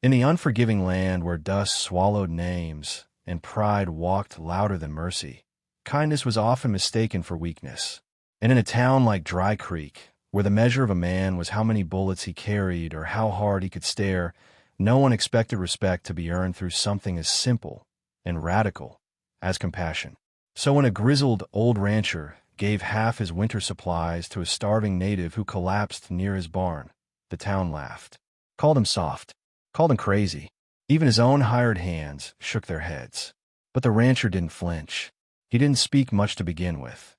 In the unforgiving land where dust swallowed names and pride walked louder than mercy, kindness was often mistaken for weakness. And in a town like Dry Creek, where the measure of a man was how many bullets he carried or how hard he could stare, no one expected respect to be earned through something as simple and radical as compassion. So when a grizzled old rancher gave half his winter supplies to a starving native who collapsed near his barn, the town laughed, called him soft, called him crazy. Even his own hired hands shook their heads. But the rancher didn't flinch. He didn't speak much to begin with.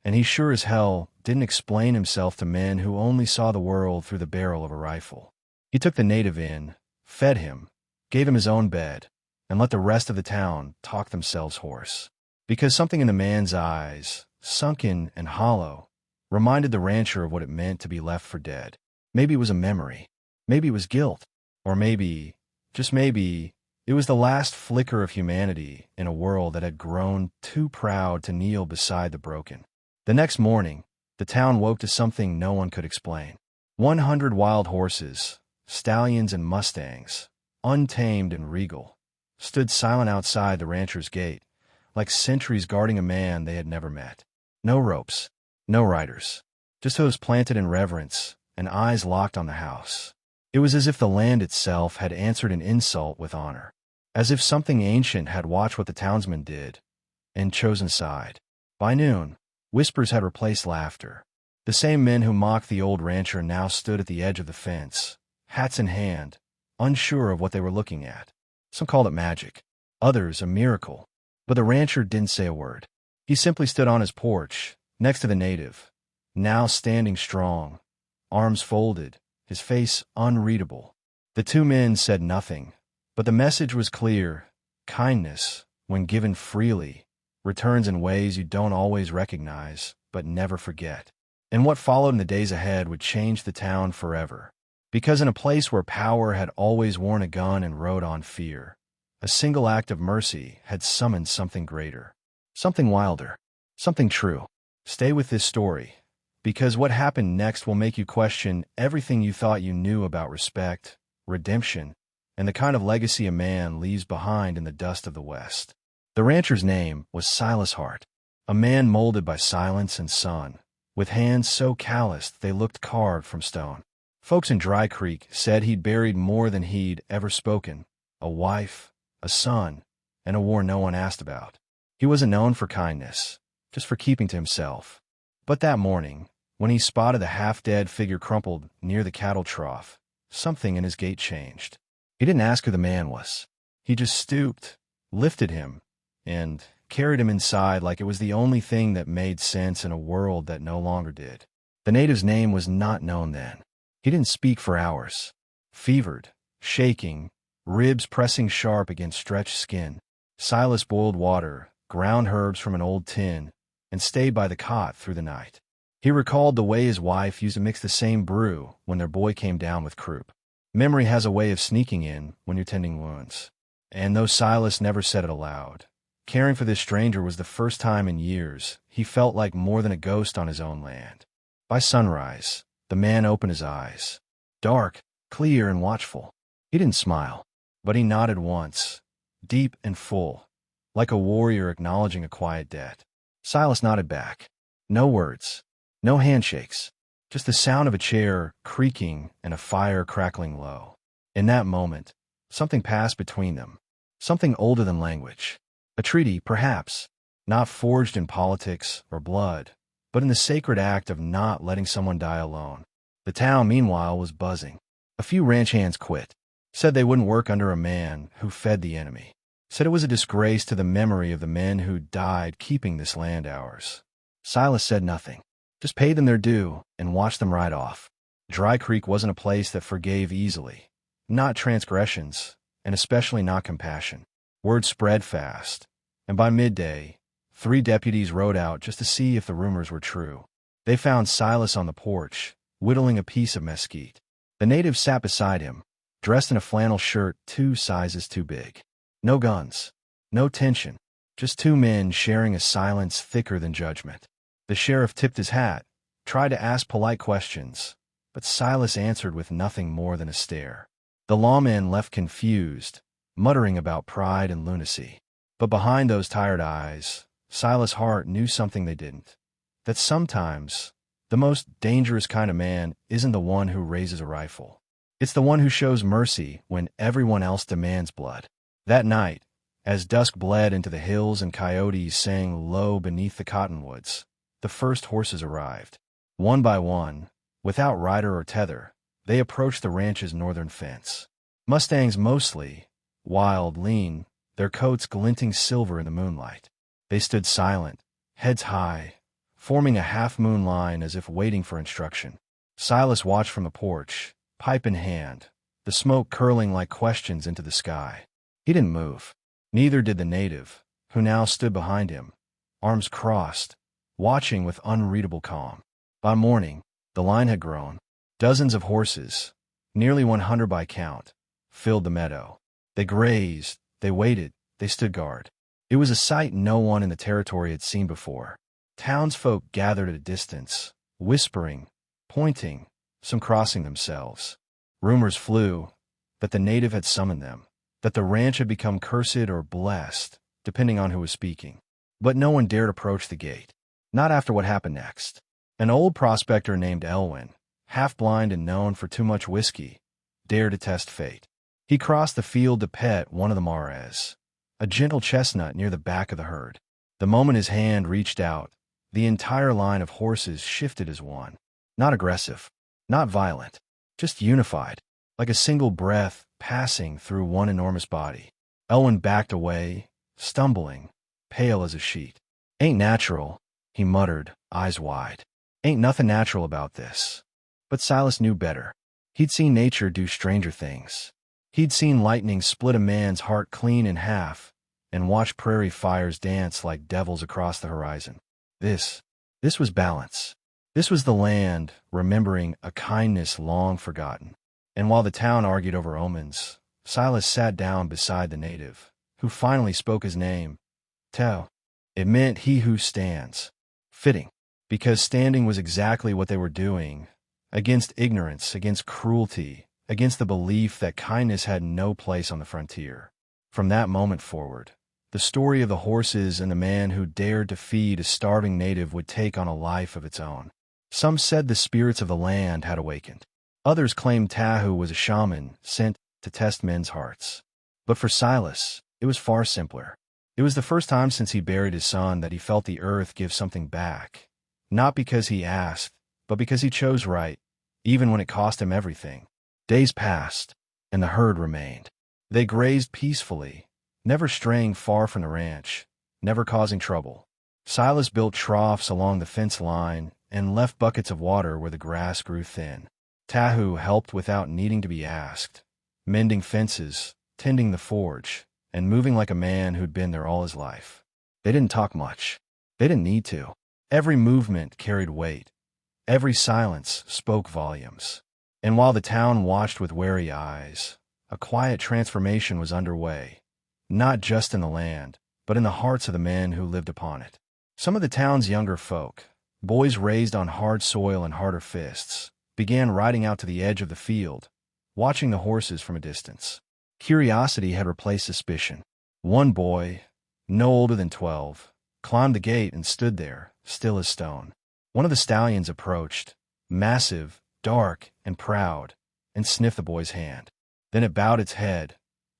And he sure as hell didn't explain himself to men who only saw the world through the barrel of a rifle. He took the native in, fed him, gave him his own bed, and let the rest of the town talk themselves hoarse. Because something in the man's eyes, sunken and hollow, reminded the rancher of what it meant to be left for dead. Maybe it was a memory. Maybe it was guilt. Or maybe, just maybe, it was the last flicker of humanity in a world that had grown too proud to kneel beside the broken. The next morning, the town woke to something no one could explain. 100 wild horses, stallions and mustangs, untamed and regal, stood silent outside the rancher's gate, like sentries guarding a man they had never met. No ropes, no riders, just hooves planted in reverence and eyes locked on the house. It was as if the land itself had answered an insult with honor, as if something ancient had watched what the townsmen did and chosen side. By noon, whispers had replaced laughter. The same men who mocked the old rancher now stood at the edge of the fence, hats in hand, unsure of what they were looking at. Some called it magic, others a miracle. But the rancher didn't say a word. He simply stood on his porch, next to the native, now standing strong, arms folded, his face unreadable. The two men said nothing, but the message was clear. Kindness, when given freely, returns in ways you don't always recognize, but never forget. And what followed in the days ahead would change the town forever. Because in a place where power had always worn a gun and rode on fear, a single act of mercy had summoned something greater, something wilder, something true. Stay with this story, because what happened next will make you question everything you thought you knew about respect, redemption, and the kind of legacy a man leaves behind in the dust of the West. The rancher's name was Silas Hart, a man molded by silence and sun, with hands so calloused they looked carved from stone. Folks in Dry Creek said he'd buried more than he'd ever spoken, a wife, a son, and a war no one asked about. He wasn't known for kindness, just for keeping to himself. But that morning, when he spotted the half-dead figure crumpled near the cattle trough, something in his gait changed. He didn't ask who the man was. He just stooped, lifted him, and carried him inside like it was the only thing that made sense in a world that no longer did. The native's name was not known then. He didn't speak for hours. Fevered, shaking, ribs pressing sharp against stretched skin, Silas boiled water, ground herbs from an old tin, and stayed by the cot through the night. He recalled the way his wife used to mix the same brew when their boy came down with croup. Memory has a way of sneaking in when you're tending wounds. And though Silas never said it aloud, caring for this stranger was the first time in years he felt like more than a ghost on his own land. By sunrise, the man opened his eyes, dark, clear, and watchful. He didn't smile, but he nodded once, deep and full, like a warrior acknowledging a quiet debt. Silas nodded back. No words, no handshakes, just the sound of a chair creaking and a fire crackling low. In that moment, something passed between them, something older than language. A treaty, perhaps, not forged in politics or blood, but in the sacred act of not letting someone die alone. The town, meanwhile, was buzzing. A few ranch hands quit, said they wouldn't work under a man who fed the enemy, said it was a disgrace to the memory of the men who died keeping this land ours. Silas said nothing, just paid them their due and watched them ride off. Dry Creek wasn't a place that forgave easily, not transgressions, and especially not compassion. Word spread fast, and by midday, 3 deputies rode out just to see if the rumors were true. They found Silas on the porch, whittling a piece of mesquite. The native sat beside him, dressed in a flannel shirt 2 sizes too big. No guns, no tension, just 2 men sharing a silence thicker than judgment. The sheriff tipped his hat, tried to ask polite questions, but Silas answered with nothing more than a stare. The lawman left confused, muttering about pride and lunacy. But behind those tired eyes, Silas Hart knew something they didn't. That sometimes, the most dangerous kind of man isn't the one who raises a rifle. It's the one who shows mercy when everyone else demands blood. That night, as dusk bled into the hills and coyotes sang low beneath the cottonwoods, the first horses arrived. One by one, without rider or tether, they approached the ranch's northern fence. Mustangs mostly, wild, lean, their coats glinting silver in the moonlight. They stood silent, heads high, forming a half-moon line as if waiting for instruction. Silas watched from the porch, pipe in hand, the smoke curling like questions into the sky. He didn't move. Neither did the native, who now stood behind him, arms crossed, watching with unreadable calm. By morning, the line had grown. Dozens of horses, nearly 100 by count, filled the meadow. They grazed, they waited, they stood guard. It was a sight no one in the territory had seen before. Townsfolk gathered at a distance, whispering, pointing, some crossing themselves. Rumors flew that the native had summoned them, that the ranch had become cursed or blessed, depending on who was speaking. But no one dared approach the gate, not after what happened next. An old prospector named Elwin, half-blind and known for too much whiskey, dared to test fate. He crossed the field to pet one of the mares, a gentle chestnut near the back of the herd. The moment his hand reached out, the entire line of horses shifted as one. Not aggressive, not violent, just unified, like a single breath passing through one enormous body. Elwin backed away, stumbling, pale as a sheet. "Ain't natural," he muttered, eyes wide. "Ain't nothing natural about this." But Silas knew better. He'd seen nature do stranger things. He'd seen lightning split a man's heart clean in half and watch prairie fires dance like devils across the horizon. This was balance. This was the land remembering a kindness long forgotten. And while the town argued over omens, Silas sat down beside the native, who finally spoke his name, Tell. It meant he who stands. Fitting, because standing was exactly what they were doing, against ignorance, against cruelty, against the belief that kindness had no place on the frontier. From that moment forward, the story of the horses and the man who dared to feed a starving native would take on a life of its own. Some said the spirits of the land had awakened. Others claimed Tahu was a shaman sent to test men's hearts. But for Silas, it was far simpler. It was the first time since he buried his son that he felt the earth give something back, not because he asked, but because he chose right, even when it cost him everything. Days passed, and the herd remained. They grazed peacefully, never straying far from the ranch, never causing trouble. Silas built troughs along the fence line and left buckets of water where the grass grew thin. Tahu helped without needing to be asked, mending fences, tending the forge, and moving like a man who'd been there all his life. They didn't talk much. They didn't need to. Every movement carried weight. Every silence spoke volumes. And while the town watched with wary eyes, a quiet transformation was underway, not just in the land, but in the hearts of the men who lived upon it. Some of the town's younger folk, boys raised on hard soil and harder fists, began riding out to the edge of the field, watching the horses from a distance. Curiosity had replaced suspicion. One boy, no older than 12, climbed the gate and stood there, still as stone. One of the stallions approached, massive, dark, and proud, and sniffed the boy's hand. Then it bowed its head,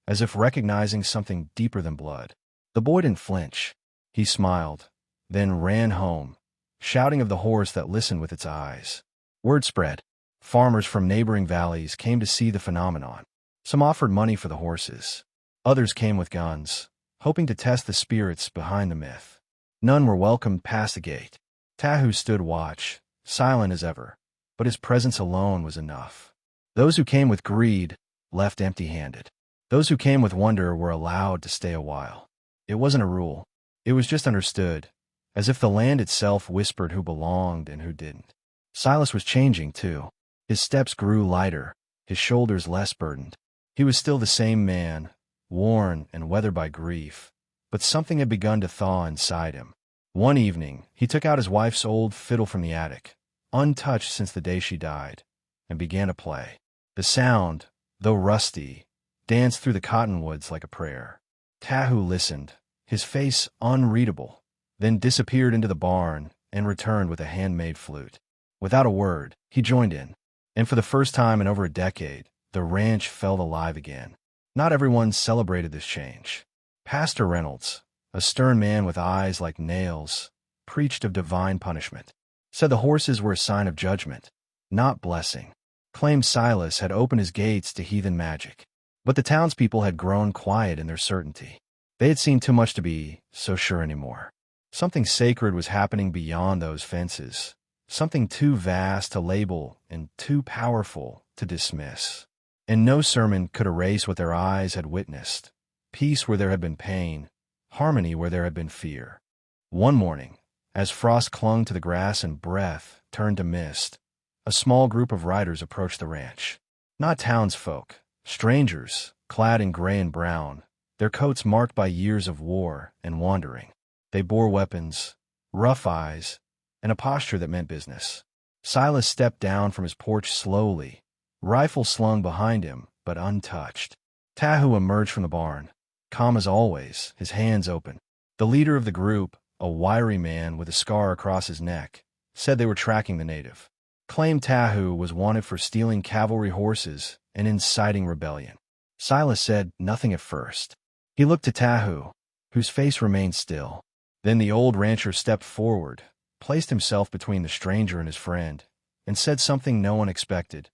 as if recognizing something deeper than blood. The boy didn't flinch. He smiled, then ran home, shouting of the horse that listened with its eyes. Word spread. Farmers from neighboring valleys came to see the phenomenon. Some offered money for the horses. Others came with guns, hoping to test the spirits behind the myth. None were welcomed past the gate. Tahu stood watch, silent as ever, but his presence alone was enough. Those who came with greed left empty-handed. Those who came with wonder were allowed to stay a while. It wasn't a rule. It was just understood, as if the land itself whispered who belonged and who didn't. Silas was changing, too. His steps grew lighter, his shoulders less burdened. He was still the same man, worn and weathered by grief, but something had begun to thaw inside him. One evening, he took out his wife's old fiddle from the attic, untouched since the day she died, and began to play. The sound, though rusty, danced through the cottonwoods like a prayer. Tahu listened, his face unreadable, then disappeared into the barn and returned with a handmade flute. Without a word, he joined in, and for the first time in over a decade, the ranch felt alive again. Not everyone celebrated this change. Pastor Reynolds, a stern man with eyes like nails, preached of divine punishment, said the horses were a sign of judgment, not blessing, claimed Silas had opened his gates to heathen magic. But the townspeople had grown quiet in their certainty. They had seen too much to be so sure anymore. Something sacred was happening beyond those fences, something too vast to label and too powerful to dismiss. And no sermon could erase what their eyes had witnessed: peace where there had been pain, harmony where there had been fear. One morning, as frost clung to the grass and breath turned to mist, a small group of riders approached the ranch. Not townsfolk, strangers, clad in gray and brown, their coats marked by years of war and wandering. They bore weapons, rough eyes, and a posture that meant business. Silas stepped down from his porch slowly, rifle slung behind him, but untouched. Tahu emerged from the barn, calm as always, his hands open. The leader of the group, a wiry man with a scar across his neck, said they were tracking the native. Claimed Tahu was wanted for stealing cavalry horses and inciting rebellion. Silas said nothing at first. He looked to Tahu, whose face remained still. Then the old rancher stepped forward, placed himself between the stranger and his friend, and said something no one expected.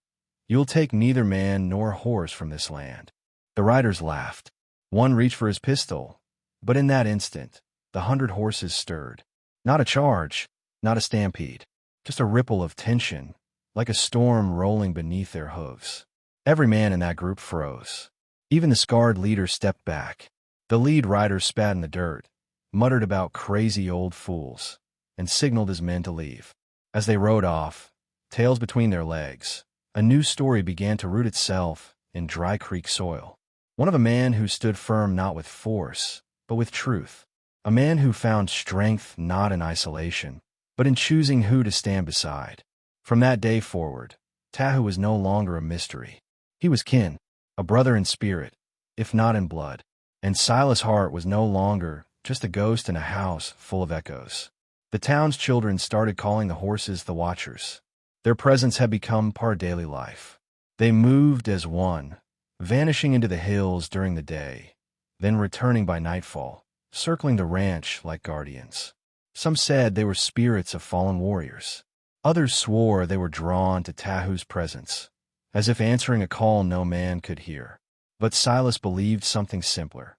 "You'll take neither man nor horse from this land." The riders laughed. One reached for his pistol, but in that instant, the 100 horses stirred. Not a charge, not a stampede, just a ripple of tension, like a storm rolling beneath their hooves. Every man in that group froze. Even the scarred leader stepped back. The lead rider spat in the dirt, muttered about crazy old fools, and signaled his men to leave. As they rode off, tails between their legs, a new story began to root itself in Dry Creek soil. One of a man who stood firm not with force, but with truth. A man who found strength not in isolation, but in choosing who to stand beside. From that day forward, Tahu was no longer a mystery. He was kin, a brother in spirit, if not in blood. And Silas Hart was no longer just a ghost in a house full of echoes. The town's children started calling the horses the Watchers. Their presence had become part of daily life. They moved as one, vanishing into the hills during the day, then returning by nightfall, circling the ranch like guardians. Some said they were spirits of fallen warriors. Others swore they were drawn to Tahu's presence, as if answering a call no man could hear. But Silas believed something simpler.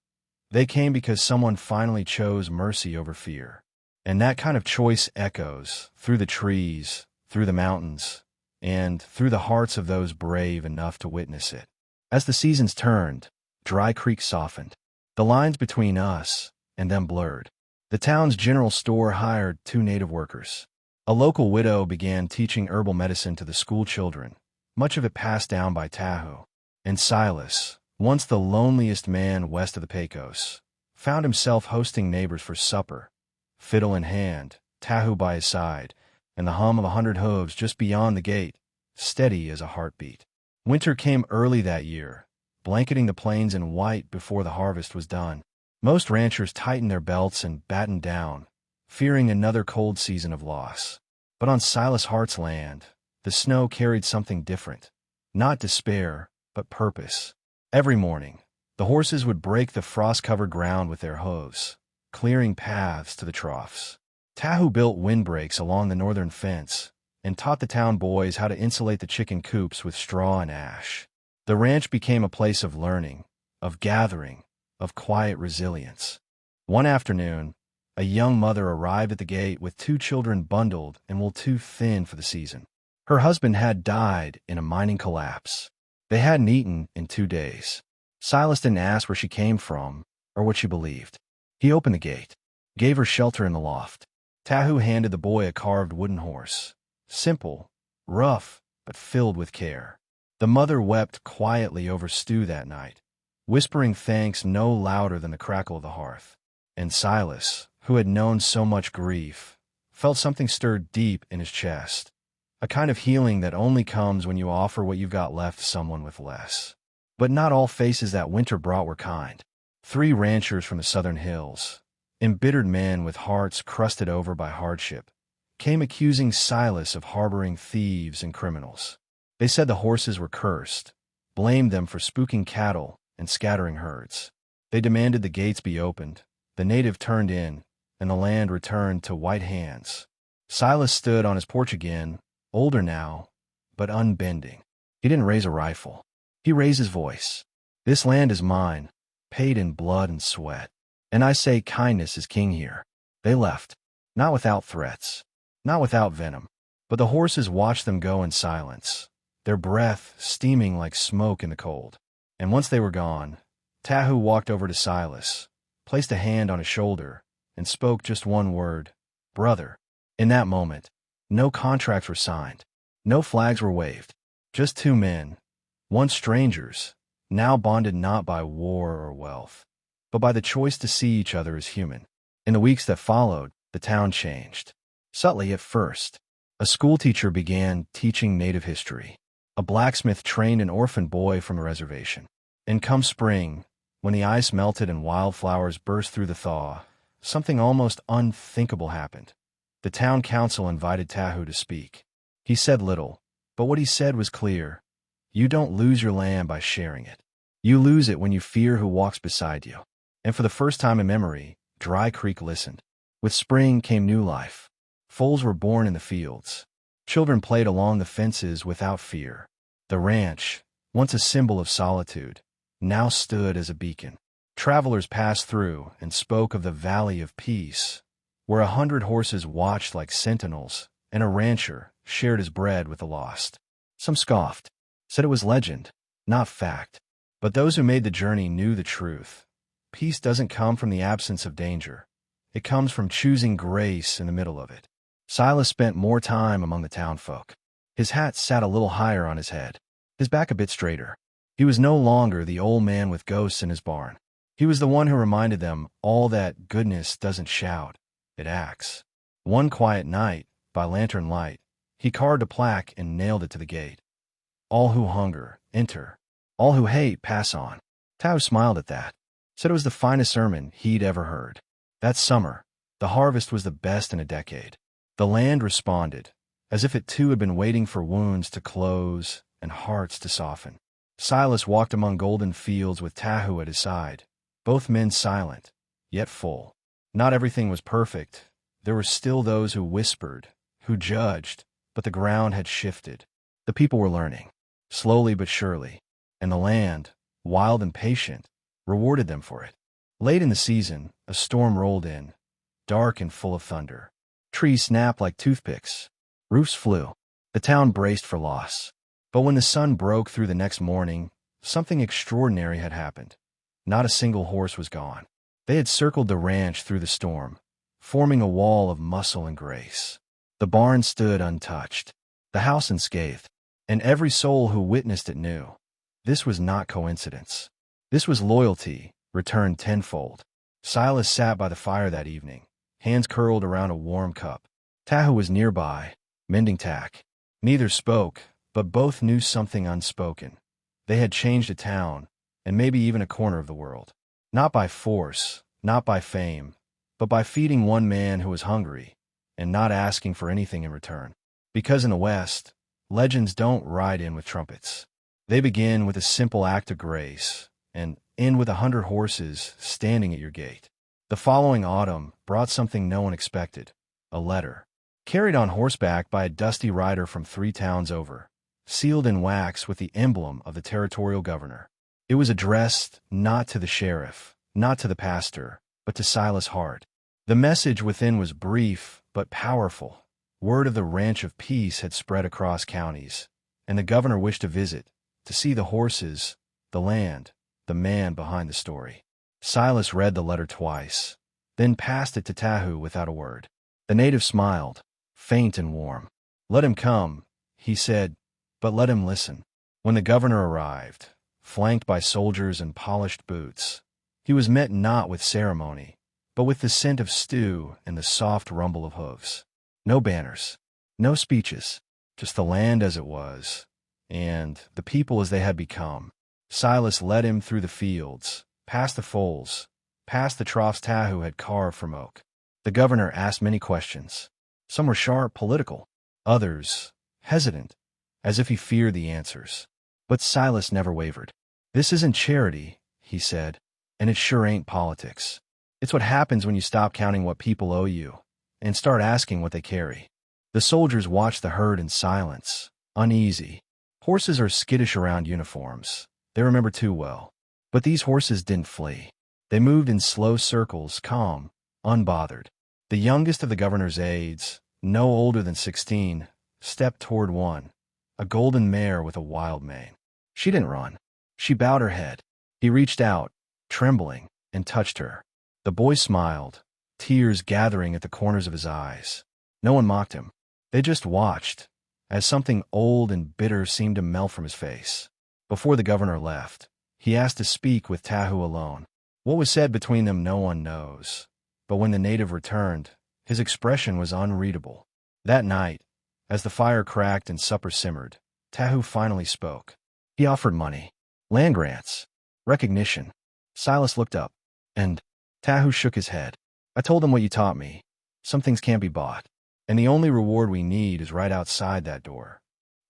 They came because someone finally chose mercy over fear. And that kind of choice echoes through the trees, through the mountains, and through the hearts of those brave enough to witness it. As the seasons turned, Dry Creek softened. The lines between us and them blurred. The town's general store hired 2 native workers. A local widow began teaching herbal medicine to the school children, much of it passed down by Tahu. And Silas, once the loneliest man west of the Pecos, found himself hosting neighbors for supper, fiddle in hand, Tahu by his side, and the hum of 100 hooves just beyond the gate, steady as a heartbeat. Winter came early that year, blanketing the plains in white before the harvest was done. Most ranchers tightened their belts and battened down, fearing another cold season of loss. But on Silas Hart's land, the snow carried something different. Not despair, but purpose. Every morning, the horses would break the frost-covered ground with their hooves, clearing paths to the troughs. Tahu built windbreaks along the northern fence and taught the town boys how to insulate the chicken coops with straw and ash. The ranch became a place of learning, of gathering, of quiet resilience. One afternoon, a young mother arrived at the gate with 2 children bundled and wool too thin for the season. Her husband had died in a mining collapse. They hadn't eaten in 2 days. Silas didn't ask where she came from or what she believed. He opened the gate, gave her shelter in the loft. Tahu handed the boy a carved wooden horse. Simple, rough, but filled with care. The mother wept quietly over stew that night, whispering thanks no louder than the crackle of the hearth. And Silas, who had known so much grief, felt something stirred deep in his chest, a kind of healing that only comes when you offer what you've got left to someone with less. But not all faces that winter brought were kind. 3 ranchers from the southern hills, embittered men with hearts crusted over by hardship, came accusing Silas of harboring thieves and criminals. They said the horses were cursed, blamed them for spooking cattle and scattering herds. They demanded the gates be opened, the native turned in, and the land returned to white hands. Silas stood on his porch again, older now, but unbending. He didn't raise a rifle. He raised his voice. This land is mine, paid in blood and sweat. And I say kindness is king here. They left, not without threats, not without venom, but the horses watched them go in silence, their breath steaming like smoke in the cold. And once they were gone, Tahu walked over to Silas, placed a hand on his shoulder, and spoke just one word, brother. In that moment, no contracts were signed, no flags were waved, just 2 men, once strangers, now bonded not by war or wealth, but by the choice to see each other as human. In the weeks that followed, the town changed. Subtly at first, a schoolteacher began teaching native history. A blacksmith trained an orphan boy from a reservation. And come spring, when the ice melted and wildflowers burst through the thaw, something almost unthinkable happened. The town council invited Tahu to speak. He said little, but what he said was clear. You don't lose your land by sharing it. You lose it when you fear who walks beside you. And for the first time in memory, Dry Creek listened. With spring came new life. Foals were born in the fields. Children played along the fences without fear. The ranch, once a symbol of solitude, now stood as a beacon. Travelers passed through and spoke of the Valley of Peace, where 100 horses watched like sentinels, and a rancher shared his bread with the lost. Some scoffed, said it was legend, not fact. But those who made the journey knew the truth. Peace doesn't come from the absence of danger. It comes from choosing grace in the middle of it. Silas spent more time among the townfolk. His hat sat a little higher on his head, his back a bit straighter. He was no longer the old man with ghosts in his barn. He was the one who reminded them all that goodness doesn't shout, it acts. One quiet night, by lantern light, he carved a plaque and nailed it to the gate. All who hunger, enter. All who hate, pass on. Tahu smiled at that, said it was the finest sermon he'd ever heard. That summer, the harvest was the best in a decade. The land responded, as if it too had been waiting for wounds to close and hearts to soften. Silas walked among golden fields with Tahu at his side, both men silent, yet full. Not everything was perfect. There were still those who whispered, who judged, but the ground had shifted. The people were learning, slowly but surely, and the land, wild and patient, rewarded them for it. Late in the season, a storm rolled in, dark and full of thunder. Trees snapped like toothpicks. Roofs flew. The town braced for loss. But when the sun broke through the next morning, something extraordinary had happened. Not a single horse was gone. They had circled the ranch through the storm, forming a wall of muscle and grace. The barn stood untouched, the house unscathed, and every soul who witnessed it knew. This was not coincidence. This was loyalty, returned tenfold. Silas sat by the fire that evening, hands curled around a warm cup. Tahu was nearby, mending tack. Neither spoke, but both knew something unspoken. They had changed a town, and maybe even a corner of the world. Not by force, not by fame, but by feeding one man who was hungry, and not asking for anything in return. Because in the West, legends don't ride in with trumpets. They begin with a simple act of grace, and end with 100 horses standing at your gate. The following autumn brought something no one expected, a letter, carried on horseback by a dusty rider from 3 towns over, sealed in wax with the emblem of the territorial governor. It was addressed not to the sheriff, not to the pastor, but to Silas Hart. The message within was brief but powerful. Word of the Ranch of Peace had spread across counties, and the governor wished to visit, to see the horses, the land, the man behind the story. Silas read the letter twice, then passed it to Tahu without a word. The native smiled, faint and warm. Let him come, he said, but let him listen. When the governor arrived, flanked by soldiers in polished boots, he was met not with ceremony, but with the scent of stew and the soft rumble of hooves. No banners, no speeches, just the land as it was, and the people as they had become. Silas led him through the fields, past the foals, past the troughs Tahu had carved from oak. The governor asked many questions. Some were sharp, political, others hesitant, as if he feared the answers. But Silas never wavered. "This isn't charity," he said, "and it sure ain't politics. It's what happens when you stop counting what people owe you and start asking what they carry." The soldiers watched the herd in silence, uneasy. Horses are skittish around uniforms. They remember too well. But these horses didn't flee. They moved in slow circles, calm, unbothered. The youngest of the governor's aides, no older than 16, stepped toward one, a golden mare with a wild mane. She didn't run. She bowed her head. He reached out, trembling, and touched her. The boy smiled, tears gathering at the corners of his eyes. No one mocked him. They just watched, as something old and bitter seemed to melt from his face. Before the governor left, he asked to speak with Tahu alone. What was said between them no one knows. But when the native returned, his expression was unreadable. That night, as the fire cracked and supper simmered, Tahu finally spoke. He offered money, land grants, recognition. Silas looked up, and Tahu shook his head. "I told him what you taught me. Some things can't be bought, and the only reward we need is right outside that door."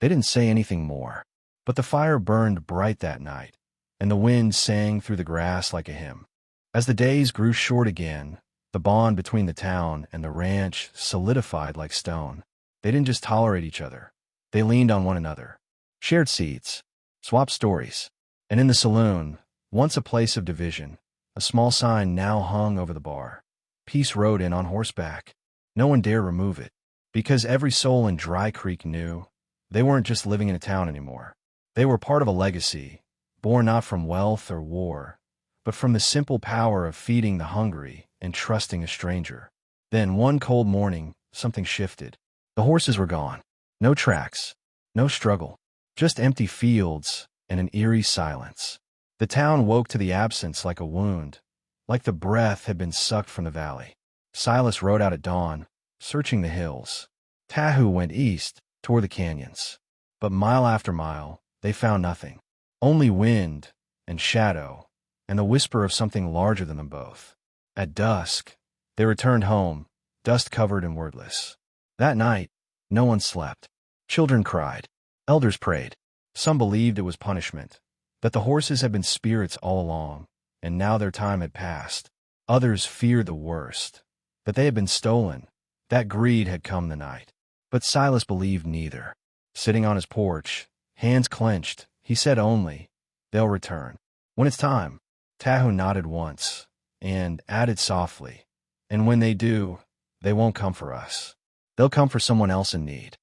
They didn't say anything more, but the fire burned bright that night, and the wind sang through the grass like a hymn. As the days grew short again, the bond between the town and the ranch solidified like stone. They didn't just tolerate each other. They leaned on one another, shared seats, swapped stories. And in the saloon, once a place of division, a small sign now hung over the bar. Peace rode in on horseback. No one dare remove it, because every soul in Dry Creek knew they weren't just living in a town anymore. They were part of a legacy, born not from wealth or war, but from the simple power of feeding the hungry and trusting a stranger. Then, one cold morning, something shifted. The horses were gone. No tracks, no struggle, just empty fields and an eerie silence. The town woke to the absence like a wound, like the breath had been sucked from the valley. Silas rode out at dawn, searching the hills. Tahu went east, toward the canyons. But mile after mile, they found nothing. Only wind and shadow and the whisper of something larger than them both. At dusk, they returned home, dust-covered and wordless. That night, no one slept. Children cried. Elders prayed. Some believed it was punishment, that the horses had been spirits all along, and now their time had passed. Others feared the worst, that they had been stolen, that greed had come the night. But Silas believed neither. Sitting on his porch, hands clenched, he said only, "They'll return. When it's time." Tahu nodded once, and added softly, "And when they do, they won't come for us. They'll come for someone else in need."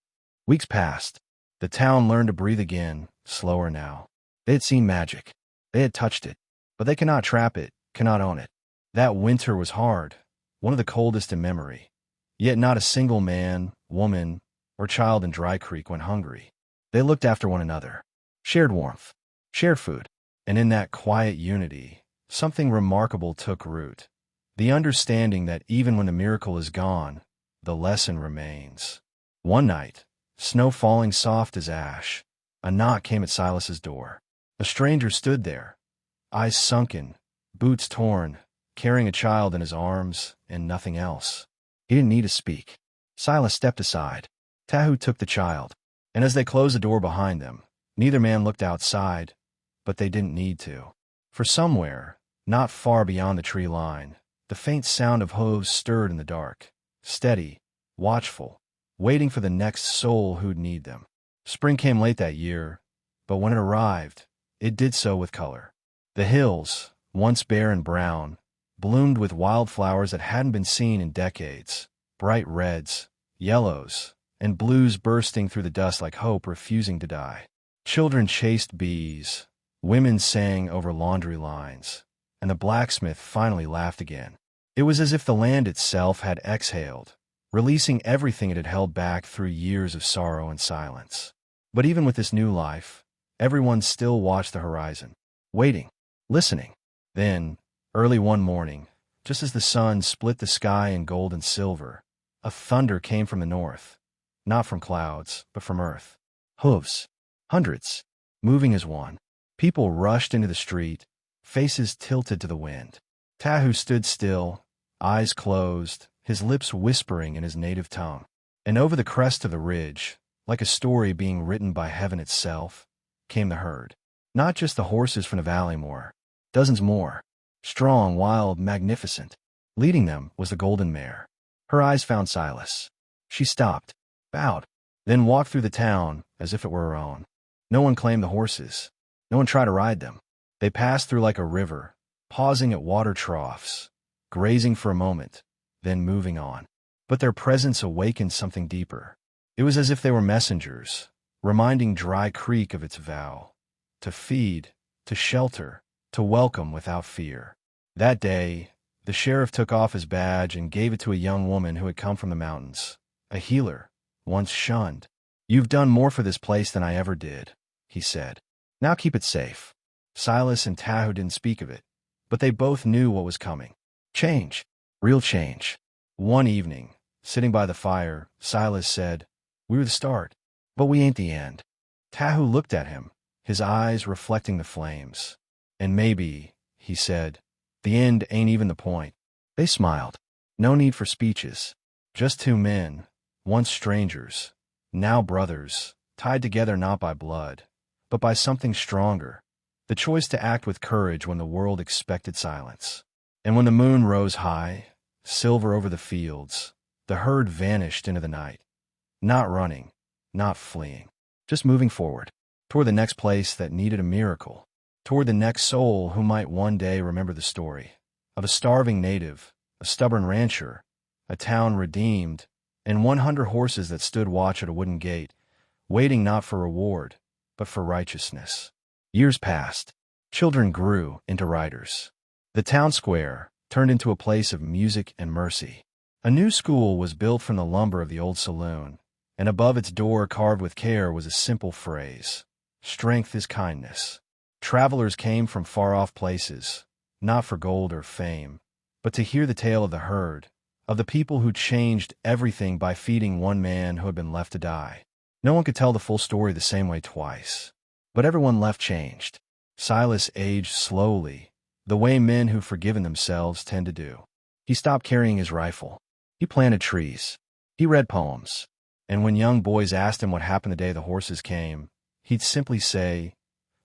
Weeks passed. The town learned to breathe again, slower now. They had seen magic. They had touched it, but they cannot trap it, cannot own it. That winter was hard, one of the coldest in memory. Yet not a single man, woman, or child in Dry Creek went hungry. They looked after one another, shared warmth, shared food, and in that quiet unity, something remarkable took root. The understanding that even when the miracle is gone, the lesson remains. One night, snow falling soft as ash, a knock came at Silas's door. A stranger stood there, eyes sunken, boots torn, carrying a child in his arms and nothing else. He didn't need to speak. Silas stepped aside. Tahu took the child, and as they closed the door behind them, neither man looked outside, but they didn't need to. For somewhere, not far beyond the tree line, the faint sound of hooves stirred in the dark, steady, watchful, waiting for the next soul who'd need them. Spring came late that year, but when it arrived, it did so with color. The hills, once bare and brown, bloomed with wildflowers that hadn't been seen in decades, bright reds, yellows, and blues bursting through the dust like hope refusing to die. Children chased bees, women sang over laundry lines, and the blacksmith finally laughed again. It was as if the land itself had exhaled, releasing everything it had held back through years of sorrow and silence. But even with this new life, everyone still watched the horizon, waiting, listening. Then, early one morning, just as the sun split the sky in gold and silver, a thunder came from the north, not from clouds, but from earth. Hooves, hundreds, moving as one. People rushed into the street, faces tilted to the wind. Tahu stood still, eyes closed, his lips whispering in his native tongue. And over the crest of the ridge, like a story being written by heaven itself, came the herd. Not just the horses from the valley more, dozens more, strong, wild, magnificent. Leading them was the golden mare. Her eyes found Silas. She stopped, bowed, then walked through the town as if it were her own. No one claimed the horses. No one tried to ride them. They passed through like a river, pausing at water troughs, grazing for a moment, then moving on. But their presence awakened something deeper. It was as if they were messengers, reminding Dry Creek of its vow, to feed, to shelter, to welcome without fear. That day, the sheriff took off his badge and gave it to a young woman who had come from the mountains, a healer, once shunned. "You've done more for this place than I ever did," he said. "Now keep it safe." Silas and Tahu didn't speak of it, but they both knew what was coming. Change. Real change. One evening, sitting by the fire, Silas said, "We were the start, but we ain't the end." Tahu looked at him, his eyes reflecting the flames. "And maybe," he said, "the end ain't even the point." They smiled. No need for speeches. Just two men, once strangers, now brothers, tied together not by blood, but by something stronger, the choice to act with courage when the world expected silence. And when the moon rose high, silver over the fields, the herd vanished into the night, not running, not fleeing, just moving forward, toward the next place that needed a miracle, toward the next soul who might one day remember the story of a starving native, a stubborn rancher, a town redeemed, and 100 horses that stood watch at a wooden gate, waiting not for reward, but for righteousness. Years passed. Children grew into riders. The town square turned into a place of music and mercy. A new school was built from the lumber of the old saloon, and above its door, carved with care, was a simple phrase: "Strength is kindness." Travelers came from far-off places, not for gold or fame, but to hear the tale of the herd, of the people who changed everything by feeding one man who had been left to die. No one could tell the full story the same way twice, but everyone left changed. Silas aged slowly, the way men who've forgiven themselves tend to do. He stopped carrying his rifle. He planted trees. He read poems. And when young boys asked him what happened the day the horses came, he'd simply say,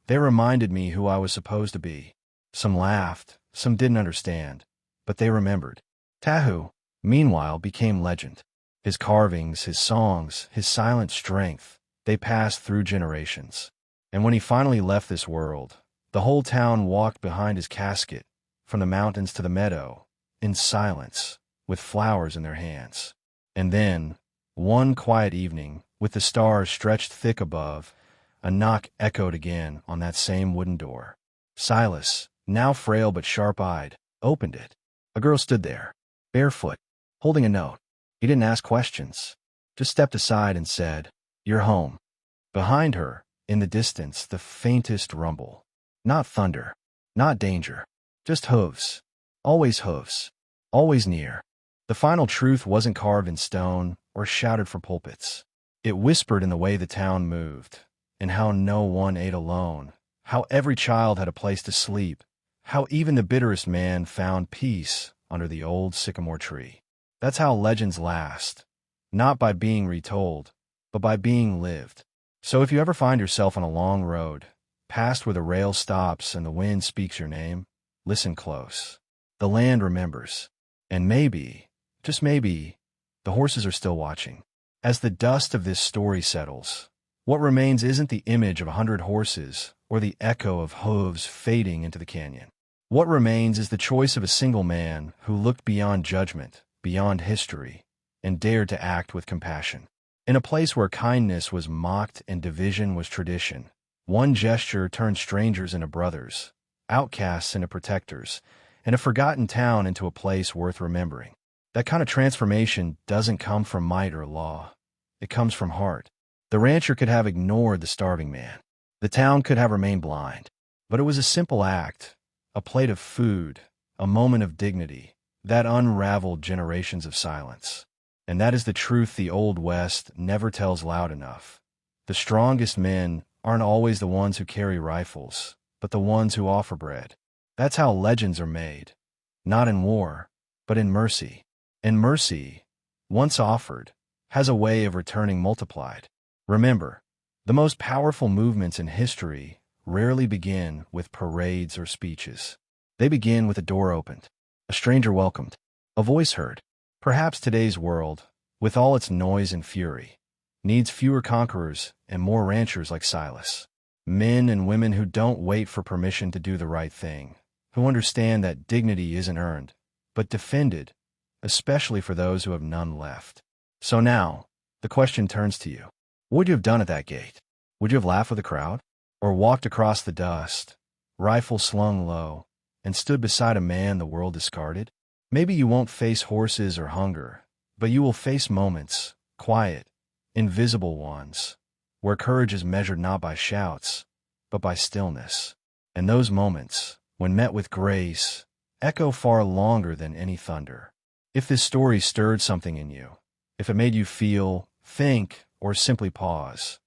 "They reminded me who I was supposed to be." Some laughed, some didn't understand, but they remembered. Tahu, meanwhile, became legend. His carvings, his songs, his silent strength, they passed through generations. And when he finally left this world, the whole town walked behind his casket, from the mountains to the meadow, in silence, with flowers in their hands. And then, one quiet evening, with the stars stretched thick above, a knock echoed again on that same wooden door. Silas, now frail but sharp-eyed, opened it. A girl stood there, barefoot, holding a note. He didn't ask questions, just stepped aside and said, "You're home." Behind her, in the distance, the faintest rumble. Not thunder, not danger, just hooves. Always hooves. Always near. The final truth wasn't carved in stone or shouted from pulpits. It whispered in the way the town moved, and how no one ate alone, how every child had a place to sleep, how even the bitterest man found peace under the old sycamore tree. That's how legends last, not by being retold, but by being lived. So if you ever find yourself on a long road, past where the rail stops and the wind speaks your name, listen close. The land remembers. And maybe, just maybe, the horses are still watching. As the dust of this story settles, what remains isn't the image of 100 horses or the echo of hooves fading into the canyon. What remains is the choice of a single man who looked beyond judgment, beyond history, and dared to act with compassion. In a place where kindness was mocked and division was tradition, one gesture turned strangers into brothers, outcasts into protectors, and a forgotten town into a place worth remembering. That kind of transformation doesn't come from might or law. It comes from heart. The rancher could have ignored the starving man. The town could have remained blind. But it was a simple act, a plate of food, a moment of dignity, that unraveled generations of silence. And that is the truth the Old West never tells loud enough. The strongest men aren't always the ones who carry rifles. but the ones who offer bread. That's how legends are made. Not in war, but in mercy. And mercy, once offered, has a way of returning multiplied. Remember, the most powerful movements in history rarely begin with parades or speeches. They begin with a door opened, a stranger welcomed, a voice heard. Perhaps today's world, with all its noise and fury, needs fewer conquerors and more ranchers like Silas. Men and women who don't wait for permission to do the right thing, who understand that dignity isn't earned, but defended, especially for those who have none left. So now, the question turns to you. What would you have done at that gate? Would you have laughed with the crowd? Or walked across the dust, rifle slung low, and stood beside a man the world discarded? Maybe you won't face horses or hunger, but you will face moments, quiet, invisible ones, where courage is measured not by shouts, but by stillness. And those moments, when met with grace, echo far longer than any thunder. If this story stirred something in you, if it made you feel, think, or simply pause,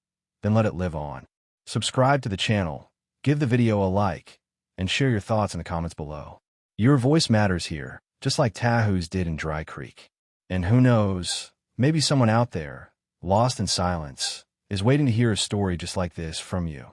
then let it live on. Subscribe to the channel, give the video a like, and share your thoughts in the comments below. Your voice matters here, just like Tahu's did in Dry Creek. And who knows, maybe someone out there, lost in silence, is waiting to hear a story just like this from you.